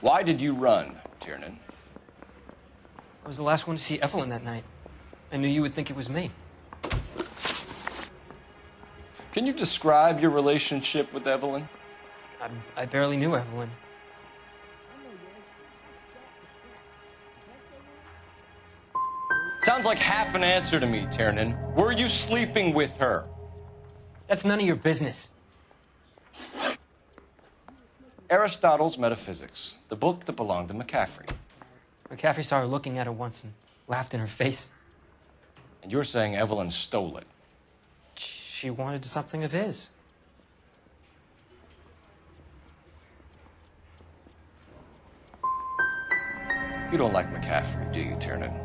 Why did you run, Tiernan? I was the last one to see Evelyn that night. I knew you would think it was me. Can you describe your relationship with Evelyn? I barely knew Evelyn. Sounds like half an answer to me, Tiernan. Were you sleeping with her? That's none of your business. Aristotle's Metaphysics, the book that belonged to McCaffrey. McCaffrey saw her looking at it once and laughed in her face. And you're saying Evelyn stole it? She wanted something of his. You don't like McCaffrey, do you, Tiernan?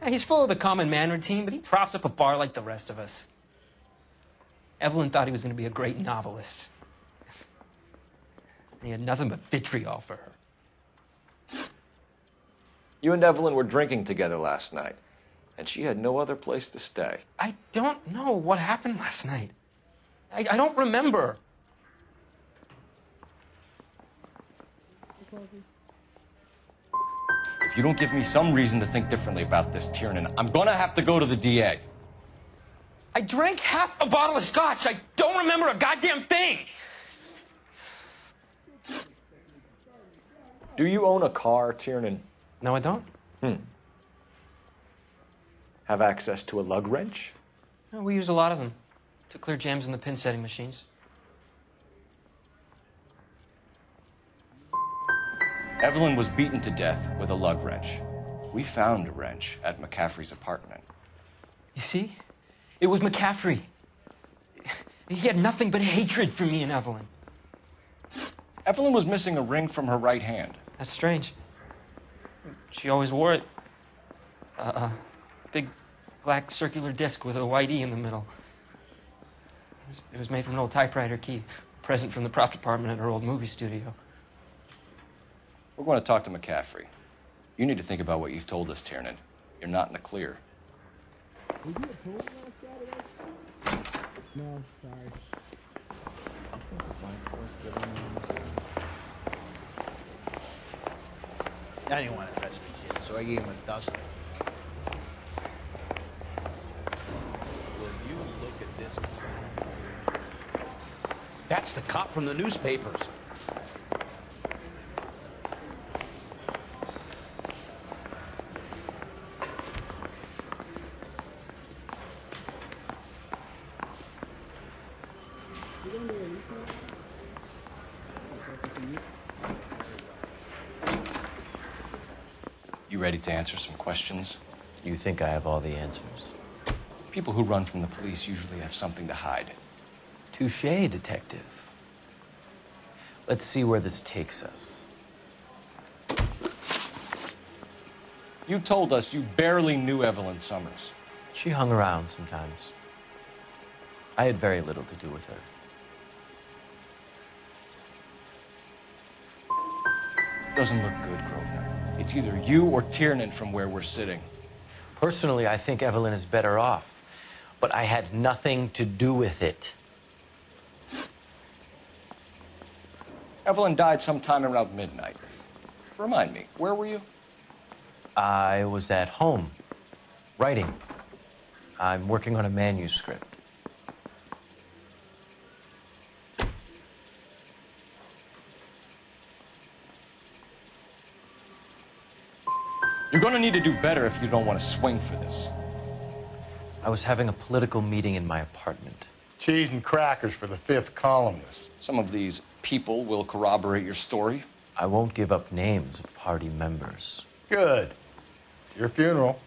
He's full of the common man routine, but he props up a bar like the rest of us. Evelyn thought he was going to be a great novelist. And he had nothing but vitriol for her. You and Evelyn were drinking together last night, and she had no other place to stay. I don't know what happened last night. I don't remember. If you don't give me some reason to think differently about this, Tiernan, I'm gonna have to go to the DA. I drank half a bottle of scotch. I don't remember a goddamn thing. Do you own a car, Tiernan? No, I don't. Have access to a lug wrench? No, we use a lot of them to clear jams in the pin setting machines. Evelyn was beaten to death with a lug wrench. We found a wrench at McCaffrey's apartment. You see? It was McCaffrey. He had nothing but hatred for me and Evelyn. Evelyn was missing a ring from her right hand. That's strange. She always wore it. Big black circular disc with a white E in the middle. It was made from an old typewriter key, present from the prop department at her old movie studio. We're going to talk to McCaffrey. You need to think about what you've told us, Tiernan. You're not in the clear. No, sorry. I didn't want to arrest the kid, so I gave him a dusting. Will you look at this? That's the cop from the newspapers. You ready to answer some questions? You think I have all the answers? People who run from the police usually have something to hide. Touché, detective. Let's see where this takes us. You told us you barely knew Evelyn Summers. She hung around sometimes. I had very little to do with her. Doesn't look good, Grosvenor. It's either you or Tiernan from where we're sitting. Personally, I think Evelyn is better off, but I had nothing to do with it. Evelyn died sometime around midnight. Remind me, where were you? I was at home, writing. I'm working on a manuscript. You're gonna need to do better if you don't want to swing for this. I was having a political meeting in my apartment. Cheese and crackers for the fifth columnist. Some of these people will corroborate your story. I won't give up names of party members. Good. Your funeral.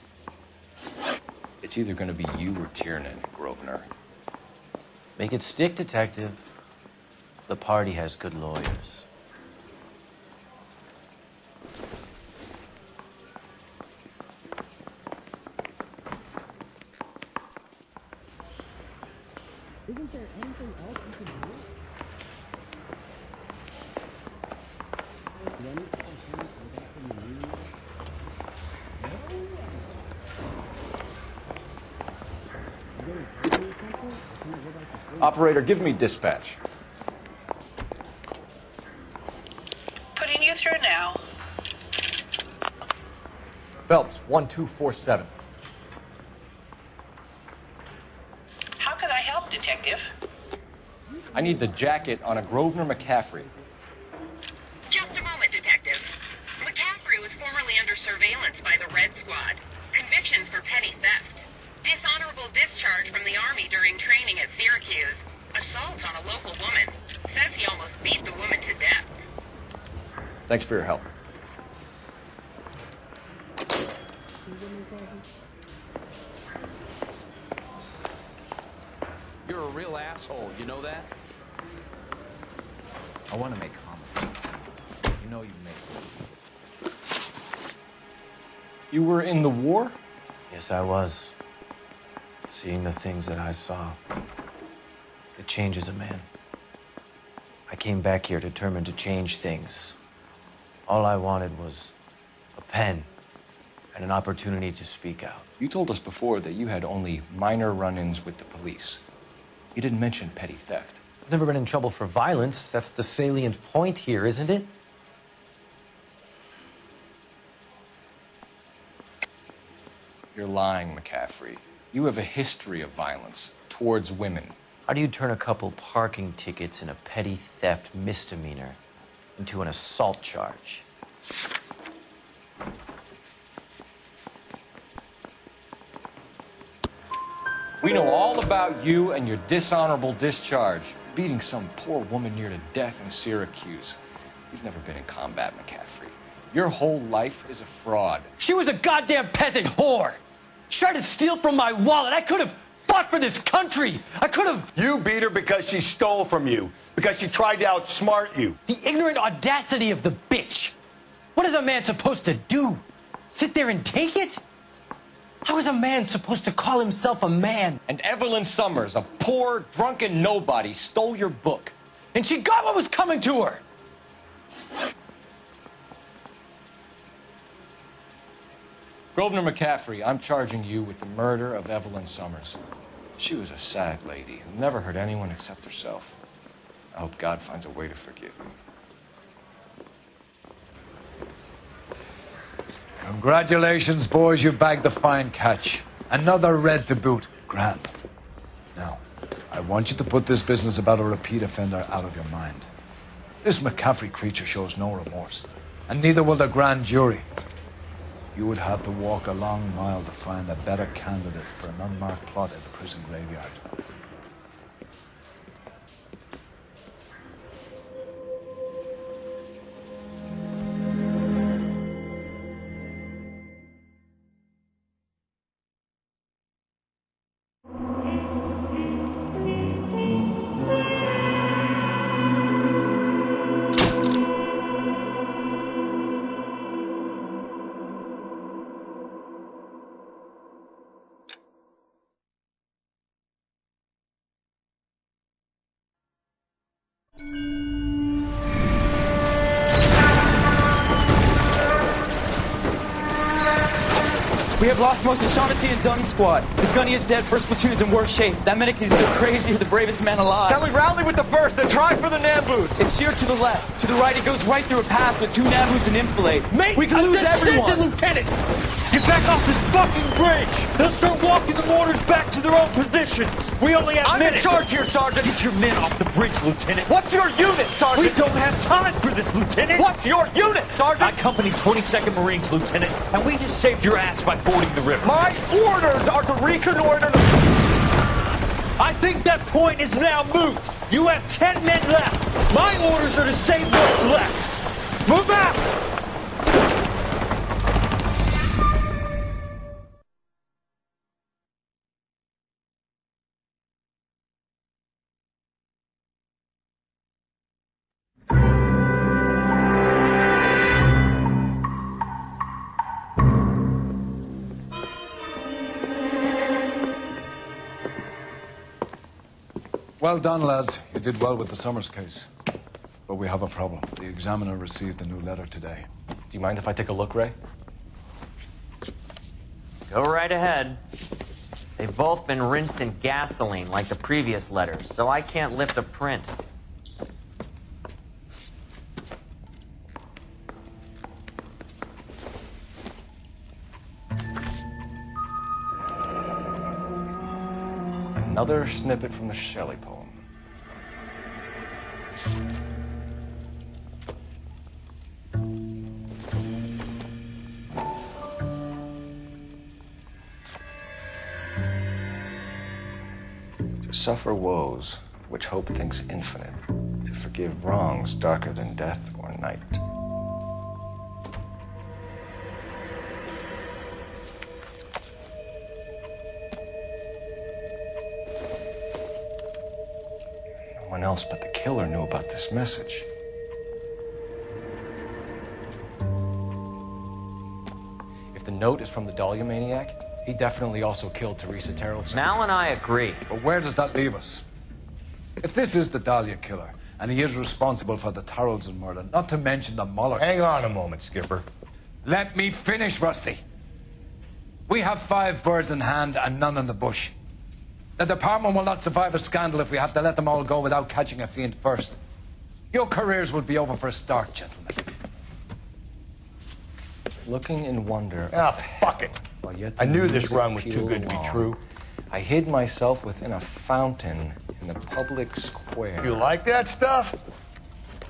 It's either gonna be you or Tiernan, Grosvenor. Make it stick, detective. The party has good lawyers. Isn't there anything else you can do? Do I need to call James or get from the news? No. I'm getting angry or something? Can I go back to sleep? Operator, give me dispatch. Putting you through now. Phelps, 1247. How could I help, Detective? I need the jacket on a Grosvenor McCaffrey. Just a moment, Detective. McCaffrey was formerly under surveillance by the Red Squad. Convictions for petty theft. Dishonorable discharge from the Army during training at Syracuse. Assault on a local woman. Says he almost beat the woman to death. Thanks for your help. You're a real asshole, you know that? I want to make comments. You know you make. You were in the war? Yes, I was. Seeing the things that I saw, it changes a man. I came back here determined to change things. All I wanted was a pen and an opportunity to speak out. You told us before that you had only minor run-ins with the police. You didn't mention petty theft. I've never been in trouble for violence. That's the salient point here, isn't it? You're lying, McCaffrey. You have a history of violence towards women. How do you turn a couple parking tickets and a petty theft misdemeanor into an assault charge? We know all about you and your dishonorable discharge, beating some poor woman near to death in Syracuse. You've never been in combat, McCaffrey. Your whole life is a fraud. She was a goddamn peasant whore. She tried to steal from my wallet. I could have fought for this country. I could have... You beat her because she stole from you, because she tried to outsmart you. The ignorant audacity of the bitch. What is a man supposed to do? Sit there and take it? How is a man supposed to call himself a man? And Evelyn Summers, a poor, drunken nobody, stole your book. And she got what was coming to her. Grosvenor McCaffrey, I'm charging you with the murder of Evelyn Summers. She was a sad lady who never hurt anyone except herself. I hope God finds a way to forgive you. Congratulations, boys. You bagged the fine catch. Another red to boot. Grand. Now, I want you to put this business about a repeat offender out of your mind. This McCaffrey creature shows no remorse, and neither will the grand jury. You would have to walk a long mile to find a better candidate for an unmarked plot at the prison graveyard. We have lost most of Shaughnessy and Dunn's squad. The gunny is dead. First platoon is in worse shape. That medic is either crazy or the bravest man alive. Then we rally with the first and try for the Nambus. It's sheer to the left. To the right, it goes right through a pass with 2 Nabus and enfilade. Mate, we can lose everyone. Lieutenant, get back off this fucking bridge. They'll start walking the mortars back to their own positions. We only have minutes. I'm in charge here, Sergeant. Get your men off the bridge, Lieutenant. What's your unit, Sergeant? We don't have time for this, Lieutenant. What's your unit, Sergeant? I company 22nd Marines, Lieutenant, and we just saved your ass by fording the river. My orders are to reconnoiter the... I think that point is now moot. You have 10 men left. My orders are to save what's left. Move out! Well done, lads. You did well with the Summers case. But we have a problem. The examiner received a new letter today. Do you mind if I take a look, Ray? Go right ahead. They've both been rinsed in gasoline like the previous letters, so I can't lift a print. Another snippet from the Shelley poem. To suffer woes which hope thinks infinite, to forgive wrongs darker than death or night. No one else but the killer knew about this message. If the note is from the Dahlia maniac, he definitely also killed Teresa Terrellson. Mal and I agree. But where does that leave us? If this is the Dahlia killer, and he is responsible for the Tarrelson murder, not to mention the Muller Hang case. on a moment, Skipper. Let me finish, Rusty. We have 5 birds in hand and none in the bush. The department will not survive a scandal if we have to let them all go without catching a fiend first. Your careers would be over for a start, gentlemen. Looking in wonder. Ah, fuck it. I knew this run was too good to be true. I hid myself within a fountain in the public square. You like that stuff?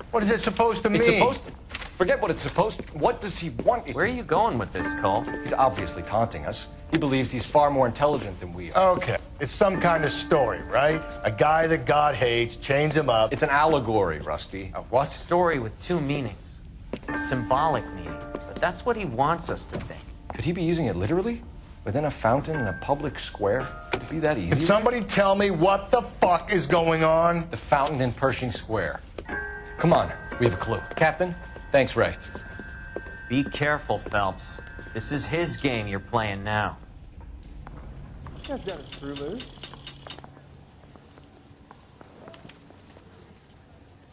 What is it supposed to mean? It's supposed to... Forget what it's supposed to... What does he want? Where are you going with this, Cole? He's obviously taunting us. He believes he's far more intelligent than we are. Okay. It's some kind of story, right? A guy that God hates, chains him up. It's an allegory, Rusty. A what? Story with 2 meanings. A symbolic meaning. But that's what he wants us to think. Could he be using it literally? Within a fountain in a public square? Could it be that easy? Can somebody tell me what the fuck is going on? The fountain in Pershing Square. Come on, we have a clue. Captain, thanks, Ray. Be careful, Phelps. This is his game you're playing now. That's got a screw loose.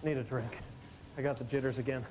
Need a drink. I got the jitters again.